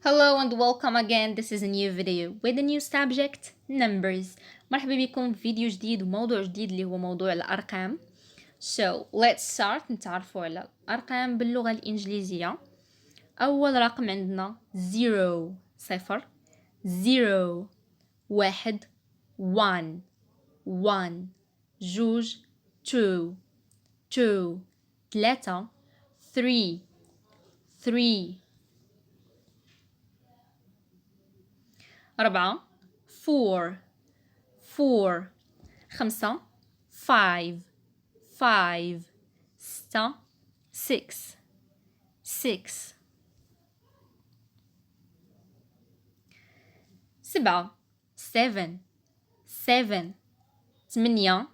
Hello and welcome again. This is a new video with a new subject numbers. مرحبا بكم في فيديو جديد وموضوع جديد اللي هو موضوع الأرقام. So let's start نتعرفوا على الأرقام باللغة الإنجليزية. أول رقم عندنا 0 صفر 0 واحد 1 1 جوج 2 2 ثلاثة 3 3 أربعة 4 4 خمسة 5 5 ستة 6 6 سبعة 7 7 ثمانية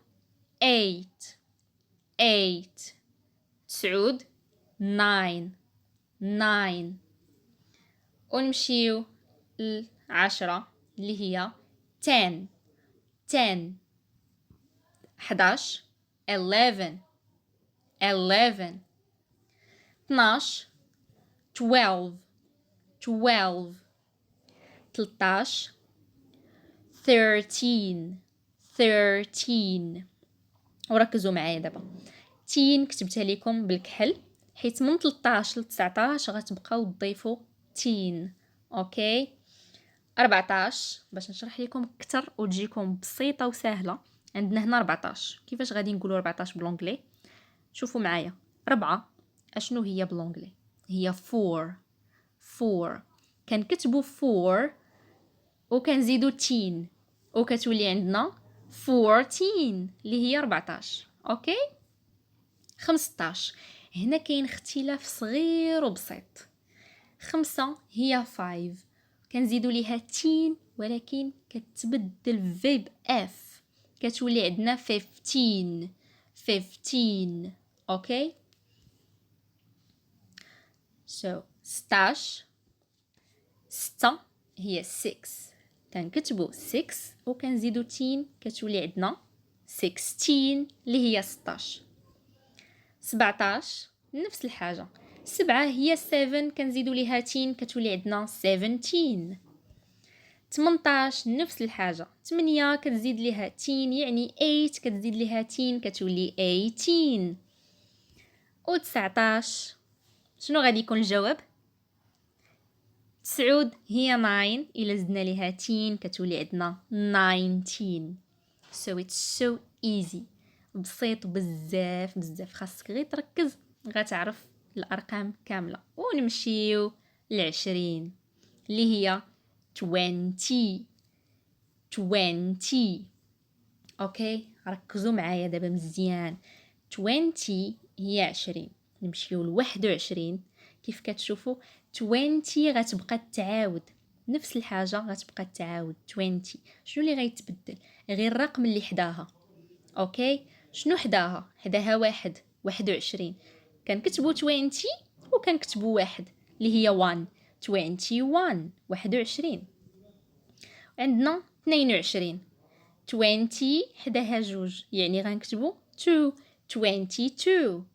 8 8 تسعود 9 9 ونمشيو العشرة اللي هي 10 10 11 11 11 12 12 12 13 13 13 وركزوا معايا دابا تين كتبتها لكم بالكحل حيت من 13 ل 19 غتبقاو تضيفوا تين. اوكي 14 باش نشرح لكم اكثر وتجيكم بسيطه وسهله. عندنا هنا 14 كيفاش غادي نقولوا 14 بالانجلي؟ شوفوا معايا 4 اشنو هي بالانجلي؟ هي 4 4 كنكتبوا 4 وكنزيدوا تين وكتولي عندنا 14 اللي هي 14. اوكي 15 هنا كاين اختلاف صغير وبسيط. 5 هي 5 كنزيدوا ليها تين ولكن كتبدل فيب اف كتولي عندنا 15 15. اوكي 16 6 هي 6 كنكتبوا 6 وكنزيدوا تين كتولي عندنا 16 اللي هي 16. 17 نفس الحاجه 7 هي 7 كنزيدوا ليها تين كتولي عندنا 17. 18 نفس الحاجه 8 كتزيد ليها تين يعني 8 كتزيد ليها تين كتولي 18. و 19 شنو غادي يكون الجواب؟ 9 هي 9 الا زدنا ليها تين كتولي عندنا 19. so it's so easy بسيط بزاف بزاف خاصك غير تركز غتعرف الارقام كامله. ونمشيو ل20 اللي هي 20 20. اوكي ركزوا معايا دابا مزيان 20 هي 20. نمشيو ل21 كيف كتشوفوا 20 غتبقى تعاود نفس الحاجه غتبقى تعاود 20. شنو اللي غيتبدل؟ غير الرقم اللي حداها. اوكي شنو حداها واحد 21 كنكتبوا 20 وكنكتبوا واحد اللي هي 1 21 21. عندنا 22 20 حداها جوج يعني غنكتبوا 2 22.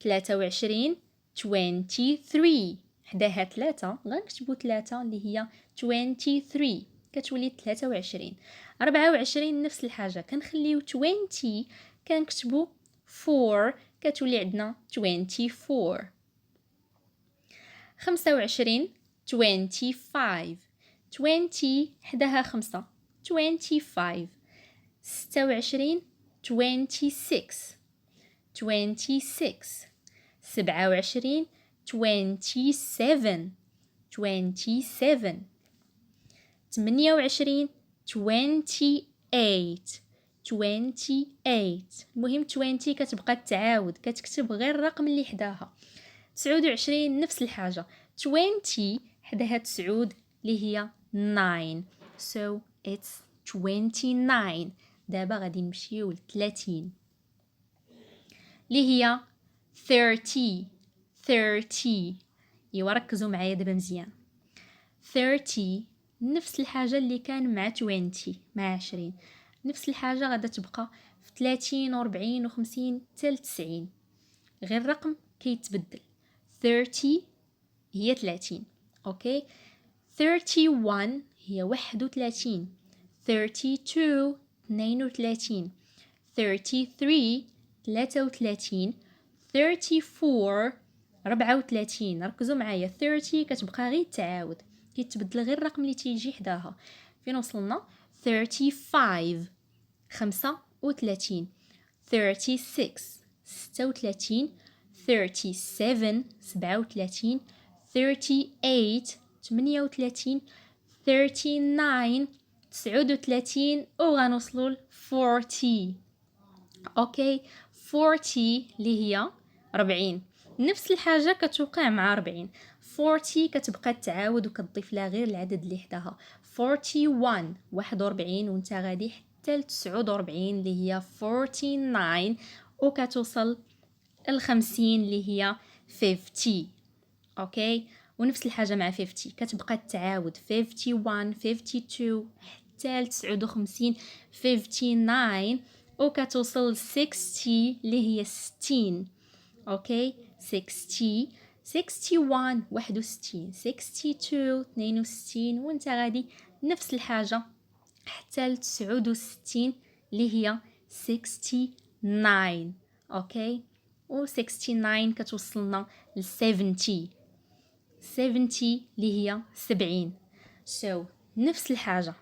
23 23 حداها 3 غنكتبوا 3 اللي هي 23 كتولي 23. 24 نفس الحاجه كنخليو 20 كنكتبوا 4 كتولي عندنا 24. 25 25 20 حداها 5 25. 26 26 26. 27 27 27. 28 28 28. المهم 20 كتبقى تعاود كتكتب غير الرقم اللي حداها. 29 نفس الحاجه 20 حداها 9 اللي هي 9 so it's 29. دابا غادي نمشيو ل 30 اللي هي 30 30. ايوا ركزوا معايا دابا مزيان 30 نفس الحاجه اللي كان مع 20 مع 20 نفس الحاجه غادا تبقى في 30 و40 و50 حتى ل 90 غير الرقم كيتبدل. 30 هي 30 اوكي. 31 هي 31. 32 32. 33 33. 34 34. ركزوا معايا 30 كتبقى غير تعاود، كيتبدل غير الرقم اللي تيجي حداها. فين وصلنا؟ 35 35. 36 36. 37 37. 38 38. 39 39. وغنوصلوا ل 40. اوكي. 40 اللي هي 40. نفس الحاجه كتوقع مع 40. 40 كتبقى تعاود وكتضيف لها غير العدد اللي حداها. 41 41 وانت غادي حتى ل 49 اللي هي 49 وكتوصل ل 50 اللي هي 50. اوكي. ونفس الحاجه مع 50 كتبقى تعاود 51 52 حتى ل 59 59 وكتوصل 60 اللي هي 60. اوكي. 60 61 61 62 62 وانت غادي نفس الحاجه حتى ل 69 اللي هي 69. اوكي. و 69 كتوصلنا ل 70 70 اللي هي 70. so نفس الحاجه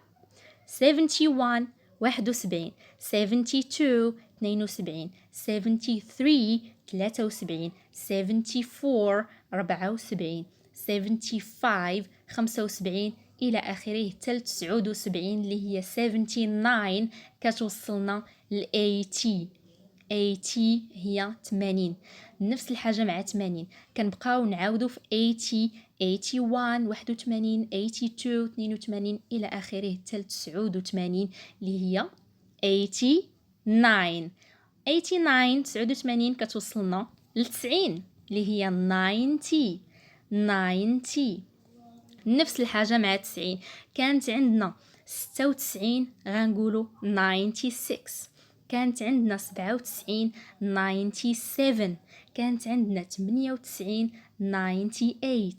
71 71. 72 72. 73 73. 74 74. 75 75 إلى آخره حتى ل 79 اللي هي 79 كتوصلنا ل 80. 80 هي 80. نفس الحاجة مع 80 كنبقاو نعاودو في 80 81 81 82 82 إلى آخره حتى ل 89 اللي هي 89. 89 89 كتوصلنا ل 90 اللي هي 90. 90. نفس الحاجة مع 90 كانت عندنا 96 غنقولو 96. كانت عندنا 97 97. كانت عندنا 98 98.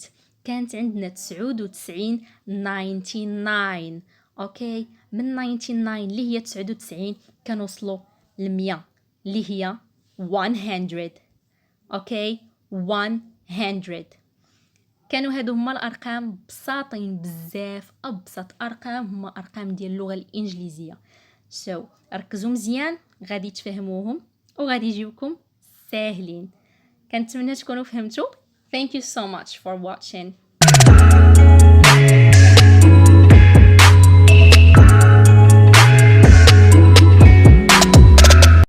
كانت عندنا 99 99. اوكي. من 99 اللي هي 99 كنوصلوا ل 100 اللي هي 100. اوكي. 100. كانوا هادو هما الارقام بساطين بزاف، ابسط ارقام هما ارقام ديال اللغه الانجليزيه. ركزوا مزيان غادي تفهموهم وغادي يجيوكم ساهلين. كنتمنى تكونوا فهمتوا. Thank you so much for watching.